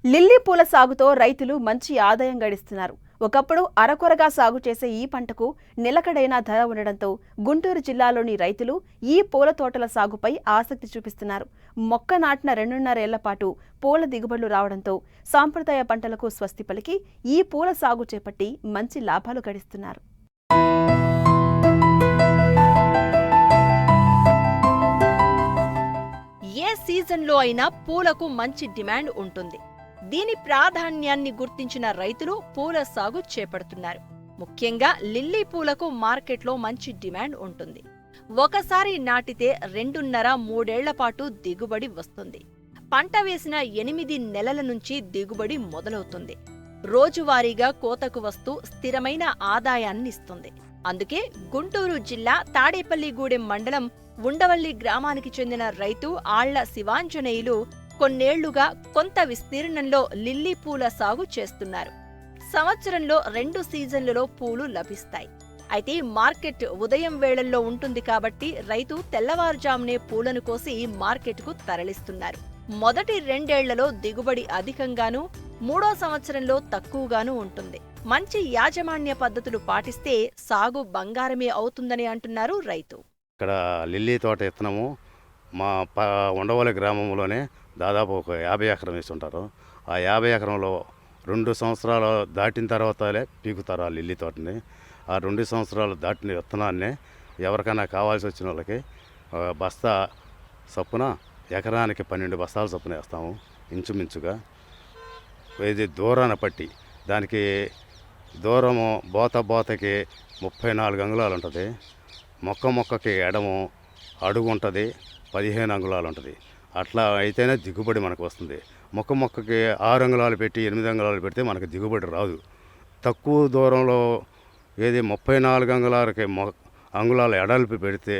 Lily పూల సాగుతో రైతులు మంచి ఆదాయం గడిస్తున్నారు. ఒకప్పుడు అరకొరగా సాగు చేసే ఈ పంటకు నిలకడైన ధర ఉండడంతో గుంటూరు జిల్లాలోని రైతులు ఈ పూల తోటల సాగుపై ఆసక్తి చూపిస్తున్నారు. మొక్క నాటిన 2.5 ఏళ్ల పాటు పూల దిగుబడులు రావడంతో సాంప్రదాయ పంటలకు స్వస్తి పలికి ఈ పూల సాగు చేపట్టి మంచి లాభాలు గడిస్తున్నారు. ఏ సీజన్లో అయినా పూలకు మంచి డిమాండ్ ఉంటుంది. దీని ప్రాధాన్యాన్ని గుర్తించిన రైతులు పూల సాగు చేపడుతున్నారు. ముఖ్యంగా లిల్లీ పూలకు మార్కెట్లో మంచి డిమాండ్ ఉంటుంది. ఒకసారి నాటితే 2.5–3 ఏళ్ల పాటు దిగుబడి వస్తుంది. పంట వేసిన 8 నెలల నుంచి దిగుబడి మొదలవుతుంది. రోజువారీగా కోతకు వస్తూ స్థిరమైన ఆదాయాన్నిస్తుంది. అందుకే గుంటూరు జిల్లా తాడేపల్లిగూడెం మండలం ఉండవల్లి గ్రామానికి చెందిన రైతు ఆళ్ల శివాంజనేయులు కొన్నేళ్లుగా కొంత విస్తీర్ణంలో లిల్లీ పూల సాగు చేస్తున్నారు. సంవత్సరంలో 2 సీజన్లలో పూలు లభిస్తాయి. అయితే మార్కెట్ ఉదయం వేళల్లో ఉంటుంది కాబట్టి రైతు తెల్లవారుజామునే పూలను కోసి మార్కెట్కు తరలిస్తున్నారు. మొదటి 2 ఏళ్లలో దిగుబడి అధికంగానూ, 3వ సంవత్సరంలో తక్కువగానూ ఉంటుంది. మంచి యాజమాన్య పద్ధతులు పాటిస్తే సాగు బంగారమే అవుతుందని అంటున్నారు రైతు. ఇక్కడ లిల్లీ తోట ఇత్తనము మా ఉండవల్లి గ్రామంలోనే దాదాపు ఒక 50 ఎకరం వేస్తుంటారు. ఆ 50 ఎకరంలో 2 సంవత్సరాలు దాటిన తర్వాతలే పీకుతారు ఆ లిల్లీ తోటని. ఆ 2 సంవత్సరాలు దాటిన విత్తనాన్ని ఎవరికైనా కావాల్సి వచ్చిన వాళ్ళకి బస్తా చొప్పున ఎకరానికి 12 బస్తాల చొప్పున వేస్తాము. ఇంచుమించుగా ఇది దూరాన్ని పట్టి దానికి దూరము బోతకి 34 అంగుళాలు ఉంటుంది. మొక్కకి ఎడము అడుగు ఉంటుంది, 15 అంగుళాలు ఉంటుంది. అట్లా అయితేనే దిగుబడి మనకు వస్తుంది. మొక్కకి 6 అంగుళాలు పెట్టి 8 అంగుళాలు పెడితే మనకు దిగుబడి రాదు. తక్కువ దూరంలో ఏది 34 అంగుళాలకి అంగుళాలు ఎడల్పి పెడితే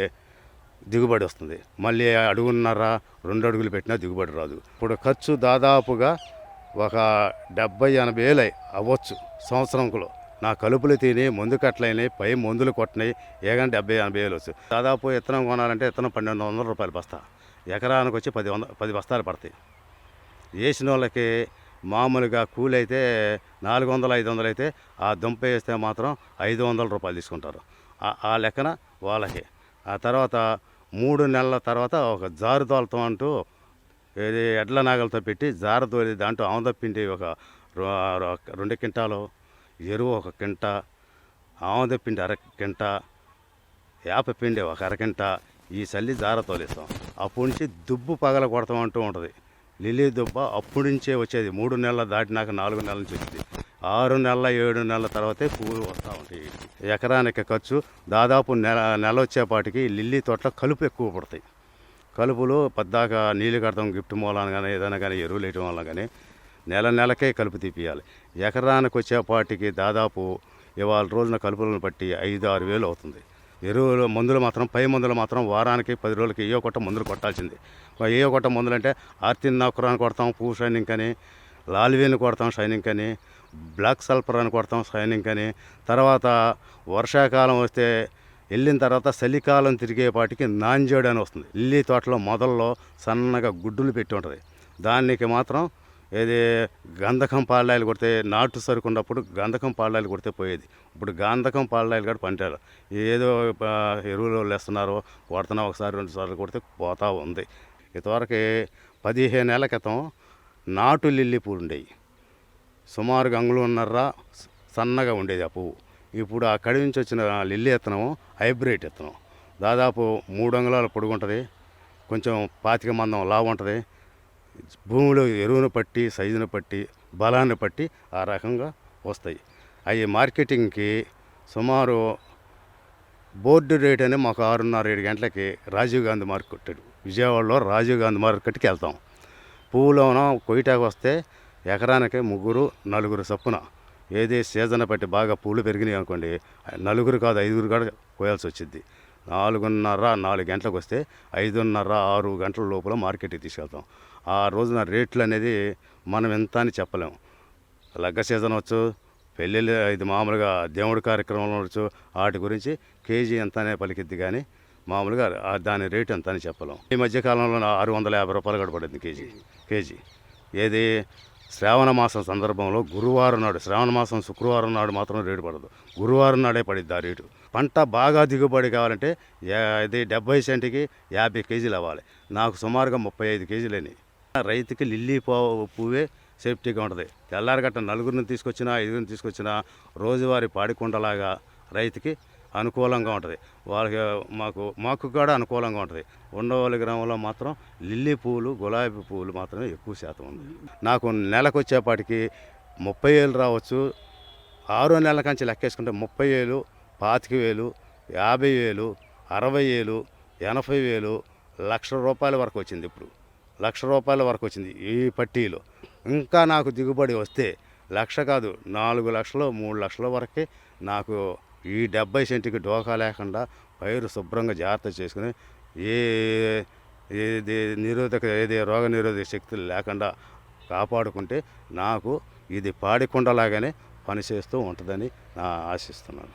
దిగుబడి వస్తుంది. మళ్ళీ అడుగున్నర 2 అడుగులు పెట్టినా దిగుబడి రాదు. ఇప్పుడు ఖర్చు దాదాపుగా ఒక 70–80 వేలు అవ్వచ్చు సంవత్సరంలో. నా కలుపులు తిని మందు కట్టలైనవి, పై మందులు కొట్టినాయి, ఏకంటే 70–80 వేలు వచ్చు. దాదాపు విత్తనం కొనాలంటే విత్తనం 1200 రూపాయలు బస్తా. ఎకరానికి వచ్చి 10 బస్తాలు పడతాయి. వేసిన వాళ్ళకి మామూలుగా కూలి అయితే 400–500 అయితే ఆ దుంప వేస్తే మాత్రం 500 రూపాయలు తీసుకుంటారు. ఆ లెక్కన వాళ్ళకి. ఆ తర్వాత 3 నెలల తర్వాత ఒక జారు తోలుతాం అంటూ ఇది ఎడ్ల నాగలతో పెట్టి జారు తోలి దాంట్లో ఆముదపిండి ఒక 2 క్వింటాలు, ఎరువు 1 కింట, ఆముదపిండి 1/2 కింట, వేపపిండి 1 అరకింట ఈ చల్లి జార తోలిస్తాం. అప్పటి నుంచి దుబ్బు పగల కొడతాం అంటూ ఉంటుంది. లిల్లీ దుబ్బ అప్పటి నుంచే వచ్చేది. 3 నెలలు దాటినాక 4 నెలల నుంచి వచ్చింది. 6 నెలల 7 నెలల తర్వాతే పువ్వులు వస్తూ ఉంటాయి. ఎకరానికి ఖర్చు దాదాపు నెల వచ్చేపాటికి లిల్లీ తోటలో కలుపు ఎక్కువ పడతాయి. కలుపులు పద్దాక నీళ్ళు కడతాం గిఫ్ట్ మూలాన కానీ ఏదైనా కానీ ఎరువులు వేయటం వల్ల కానీ నెలకే కలుపు తీపియాలి. ఎకరానికి వచ్చేపాటికి దాదాపు ఇవాళ రోజున కలుపులను బట్టి 5–6 వేలు అవుతుంది. ఎరువులు మందులు మాత్రం పై మందులు మాత్రం వారానికి 10 రోజులకి ఏయో కొట్ట మందులు కొట్టాల్సింది. ఏయో కొట్ట మందులు అంటే ఆర్తిన్ నౌకరాన్ని కొడతాం పువ్వు షైనింగ్ అని, లాల్వీని కొడతాం షైనింగ్ అని, బ్లాక్ సల్ఫర్ అని కొడతాం షైనింగ్ అని. తర్వాత వర్షాకాలం వస్తే వెళ్ళిన తర్వాత చలికాలం తిరిగేపాటికి నాంజేడు అని వస్తుంది. లిల్లీ తోటలో మొదల్లో సన్నగా గుడ్డులు పెట్టి ఉంటుంది. దానికి మాత్రం ఏది గంధకం పాలడాయిలు కొడితే నాటు సరుకున్నప్పుడు గంధకం పాలడాయిలు కొడితే పోయేది. ఇప్పుడు గంధకం పాలడాయిలు కూడా పంటారు. ఏదో ఎరువులు వేస్తున్నారో కొడుతున్నా, ఒకసారి 2 సార్లు కొడితే పోతా ఉంది. ఇంతవరకు 15 ఏళ్ల క్రితం నాటు లిల్లీ పూలు ఉండేవి. సుమారుగా అంగుళన్నర సన్నగా ఉండేది ఆ పువ్వు. ఇప్పుడు ఆ కడి నుంచి వచ్చిన లిల్లీ విత్తనం హైబ్రిడ్ విత్తనం. దాదాపు 3 అంగుళాల పొడుగు ఉంటుంది, కొంచెం 25 మందం లావు ఉంటుంది. భూమిలో ఎరువును పట్టి, సైజును పట్టి, బలాన్ని పట్టి ఆ రకంగా వస్తాయి. అవి మార్కెటింగ్కి సుమారు బోర్డు రేట్ అని మాకు 6:30–7 గంటలకి రాజీవ్ గాంధీ మార్కెట్, విజయవాడలో రాజీవ్ గాంధీ మార్కెట్కి వెళ్తాం. పువ్వులోన కొయ్యటాకు వస్తే ఎకరానికి 3–4 చొప్పున ఏది సీజన్ బట్టి బాగా పూలు పెరిగినాయి అనుకోండి, 4 కాదు 5 కూడా కోయాల్సి వచ్చింది. 4:30–4 గంటలకు వస్తే 5:30–6 గంటల లోపల మార్కెట్కి తీసుకెళ్తాం. ఆ రోజున రేట్లు అనేది మనం ఎంత అని చెప్పలేము. లగ్గ సీజన్ వచ్చు, పెళ్ళిళ్ళు, ఇది మామూలుగా దేవుడి కార్యక్రమంలో వచ్చు, వాటి గురించి కేజీ ఎంత అనే పలికిద్ది. కానీ మామూలుగా దాని రేటు ఎంత అని చెప్పలేం. ఈ మధ్యకాలంలో 650 రూపాయలు కూడా పడింది కేజీ. ఏది శ్రావణ మాసం సందర్భంలో గురువారం నాడు, శ్రావణ మాసం శుక్రవారం నాడు మాత్రం రేటు పడదు, గురువారం నాడే పడిద్ది ఆ రేటు. పంట బాగా దిగుబడి కావాలంటే ఇది 70 సెంటుకి 50 కేజీలు అవ్వాలి. నాకు సుమారుగా 35 కేజీలని. రైతుకి లిల్లీ పువ్వే సేఫ్టీగా ఉంటుంది. తెల్లారగట్ట నలుగురిని తీసుకొచ్చినా 5గురిని తీసుకొచ్చినా రోజువారీ పాడికుండలాగా రైతుకి అనుకూలంగా ఉంటుంది. వాళ్ళకి మాకు కూడా అనుకూలంగా ఉంటుంది. ఉండవల్లి గ్రామంలో మాత్రం లిల్లీ పువ్వులు, గులాబీ పువ్వులు మాత్రమే ఎక్కువ శాతం ఉంది. నాకు నెలకు వచ్చేపాటికి 30,000 రావచ్చు. 6వ నెలల కంచి లెక్కేసుకుంటే 30,000, 25,000, 50,000, 60,000, 80,000, ₹1,00,000 వరకు వచ్చింది. ఇప్పుడు ₹1,00,000 వరకు వచ్చింది ఈ పట్టీలో. ఇంకా నాకు దిగుబడి వస్తే 1,00,000 కాదు, 4 లక్షలు 3 లక్షల వరకే నాకు ఈ 70 సెంటుకి డోకా లేకుండా పైరు శుభ్రంగా జాగ్రత్త చేసుకుని ఏది రోగ నిరోధక శక్తులు లేకుండా కాపాడుకుంటే నాకు ఇది పాడికుండలాగానే పనిచేస్తూ ఉంటుందని ఆశిస్తున్నాను.